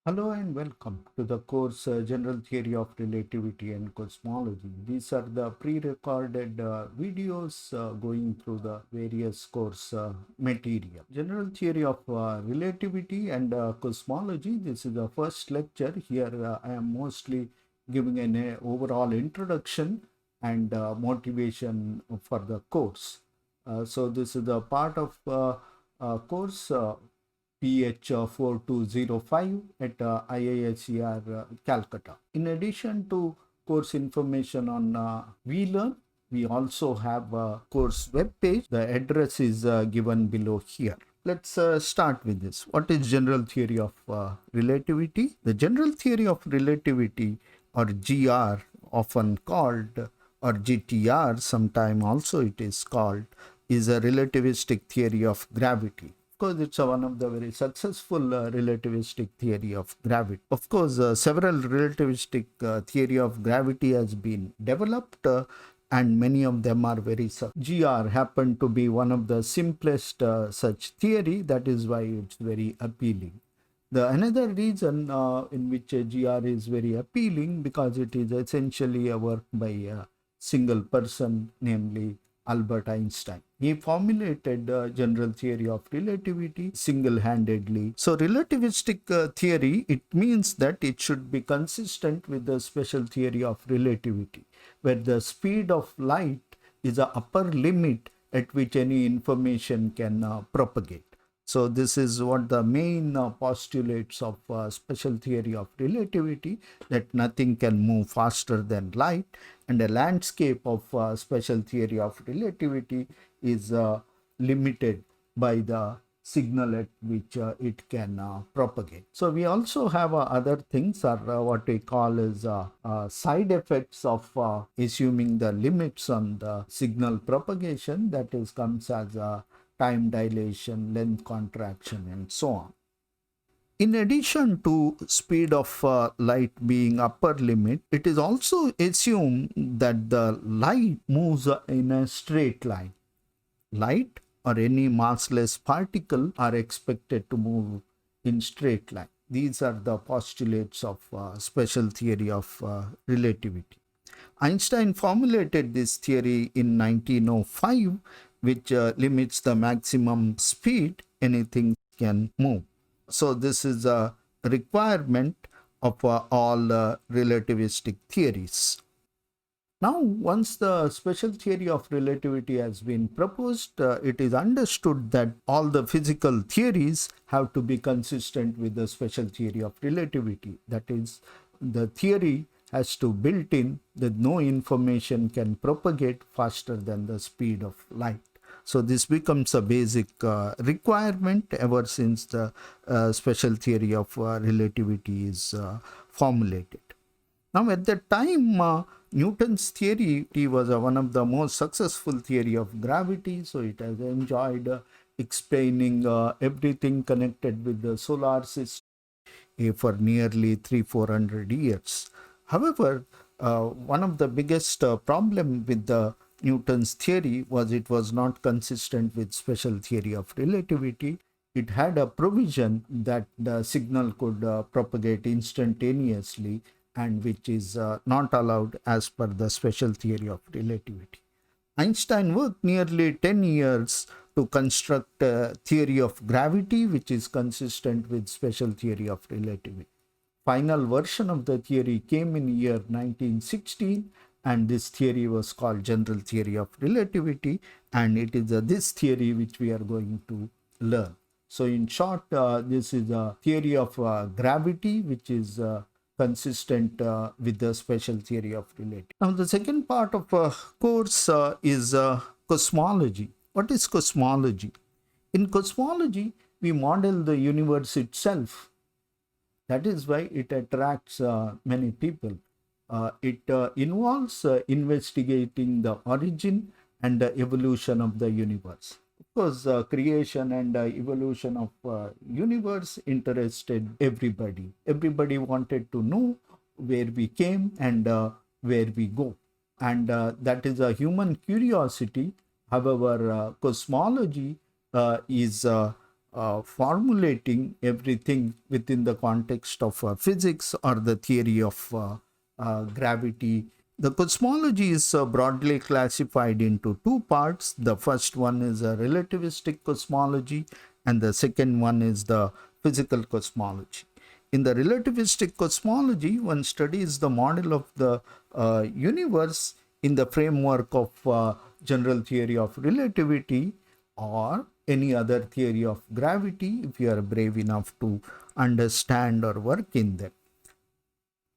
Hello and welcome to the course General Theory of Relativity and Cosmology. These are the pre-recorded videos going through the various course material. General Theory of Relativity and Cosmology. This is the first lecture. Here I am mostly giving an overall introduction and motivation for the course. So this is a part of course PH 4205 at IISER Calcutta. In addition to course information on VLearn, we also have a course web page. The address is given below here. Let's start with this. What is general theory of relativity? The general theory of relativity, or GR, often called, or GTR, sometime also it is called, is a relativistic theory of gravity. Of course, it's one of the very successful relativistic theory of gravity. Of course, several relativistic theory of gravity has been developed, and many of them are very GR happened to be one of the simplest such theory. That is why it's very appealing. The another reason in which GR is very appealing, because it is essentially a work by a single person, namely Albert Einstein. He formulated general theory of relativity single-handedly. So relativistic theory, it means that it should be consistent with the special theory of relativity, where the speed of light is the upper limit at which any information can propagate. So this is what the main postulates of special theory of relativity, that nothing can move faster than light, and a landscape of special theory of relativity is limited by the signal at which it can propagate. So we also have other things, or what we call as side effects of assuming the limits on the signal propagation, that is comes as time dilation, length contraction, and so on. In addition to speed of light being upper limit, it is also assumed that the light moves in a straight line. Light or any massless particle are expected to move in straight line. These are the postulates of special theory of relativity. Einstein formulated this theory in 1905, which limits the maximum speed anything can move. So this is a requirement of all relativistic theories. Now, once the special theory of relativity has been proposed, it is understood that all the physical theories have to be consistent with the special theory of relativity. That is, the theory has to built in that no information can propagate faster than the speed of light. So this becomes a basic requirement ever since the special theory of relativity is formulated. Now, at that time, Newton's theory was one of the most successful theory of gravity. So it has enjoyed explaining everything connected with the solar system for nearly 300-400 years. However, one of the biggest problem with the Newton's theory was it was not consistent with special theory of relativity. It had a provision that the signal could propagate instantaneously, and which is not allowed as per the special theory of relativity. Einstein worked nearly 10 years to construct a theory of gravity which is consistent with special theory of relativity. Final version of the theory came in year 1916, and this theory was called general theory of relativity, and it is this theory which we are going to learn. So in short, this is a theory of gravity which is consistent with the special theory of relativity. Now, the second part of course is cosmology. What is cosmology? In cosmology, we model the universe itself. That is why it attracts many people. It involves investigating the origin and the evolution of the universe. Of course, creation and evolution of universe interested everybody. Everybody wanted to know where we came and where we go, and that is a human curiosity. However, cosmology is formulating everything within the context of physics or the theory of gravity. The cosmology is broadly classified into two parts. The first one is a relativistic cosmology, and the second one is the physical cosmology. In the relativistic cosmology, one studies the model of the universe in the framework of general theory of relativity or any other theory of gravity, if you are brave enough to understand or work in them.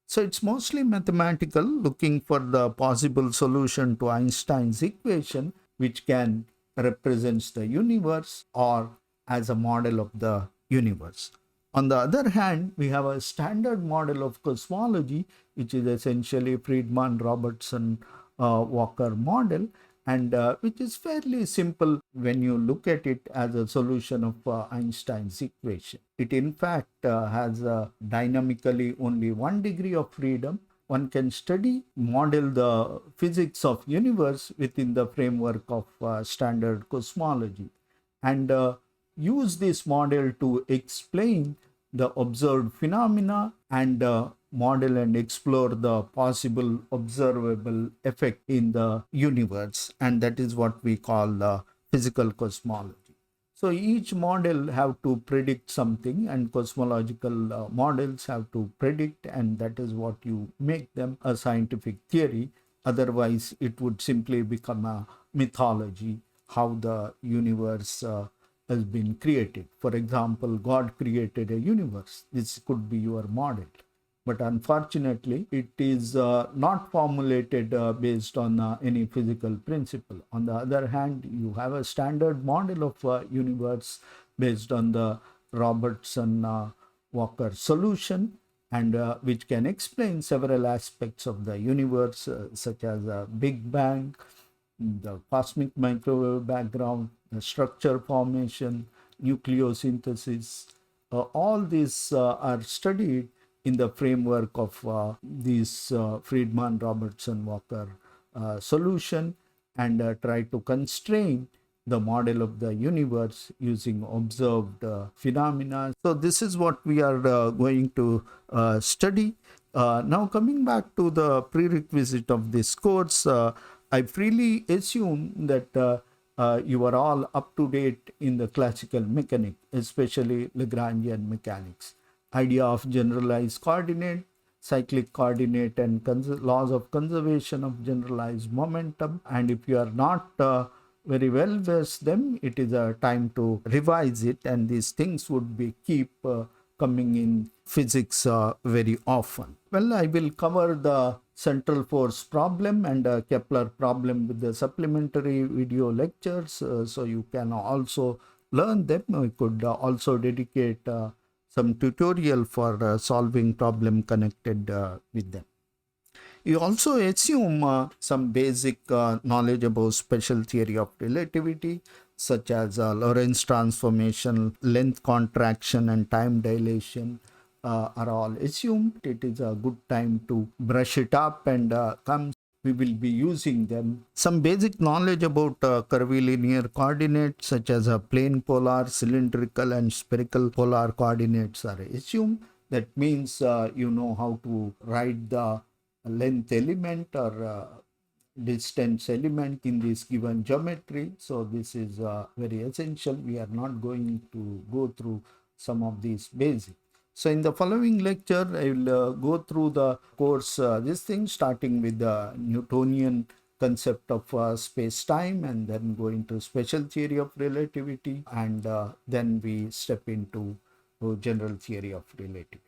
So it's mostly mathematical, looking for the possible solution to Einstein's equation, which can represents the universe or as a model of the universe. On the other hand, we have a standard model of cosmology, which is essentially Friedman Robertson Walker model, and which is fairly simple when you look at it as a solution of Einstein's equation. It in fact has dynamically only one degree of freedom. One can study, model the physics of universe within the framework of standard cosmology, and use this model to explain the observed phenomena and model and explore the possible observable effect in the universe, and that is what we call the physical cosmology. So each model have to predict something, and cosmological models have to predict, and that is what you make them a scientific theory. Otherwise it would simply become a mythology, how the universe has been created. For example, God created a universe. This could be your model. But unfortunately, it is not formulated based on any physical principle. On the other hand, you have a standard model of universe based on the Robertson Walker solution, and which can explain several aspects of the universe, such as Big Bang, the cosmic microwave background, the structure formation, nucleosynthesis. All these are studied in the framework of this Friedman Robertson Walker solution, and try to constrain the model of the universe using observed phenomena. So this is what we are going to study. Now coming back to the prerequisite of this course, I freely assume that you are all up to date in the classical mechanics, especially Lagrangian mechanics. Idea of generalized coordinate, cyclic coordinate, and laws of conservation of generalized momentum. And if you are not very well versed them, it is a time to revise it, and these things would be keep coming in physics very often. Well, I will cover the central force problem and Kepler problem with the supplementary video lectures, so you can also learn them. We could also dedicate some tutorial for solving problem connected with them. You also assume some basic knowledge about special theory of relativity, such as Lorentz transformation, length contraction, and time dilation are all assumed. It is a good time to brush it up and come. We will be using them. Some basic knowledge about curvilinear coordinates, such as plane polar, cylindrical, and spherical polar coordinates are assumed. That means you know how to write the length element or distance element in this given geometry. So this is very essential. We are not going to go through some of these basics. So in the following lecture, I will go through the course, this thing, starting with the Newtonian concept of space-time, and then go into special theory of relativity, and then we step into general theory of relativity.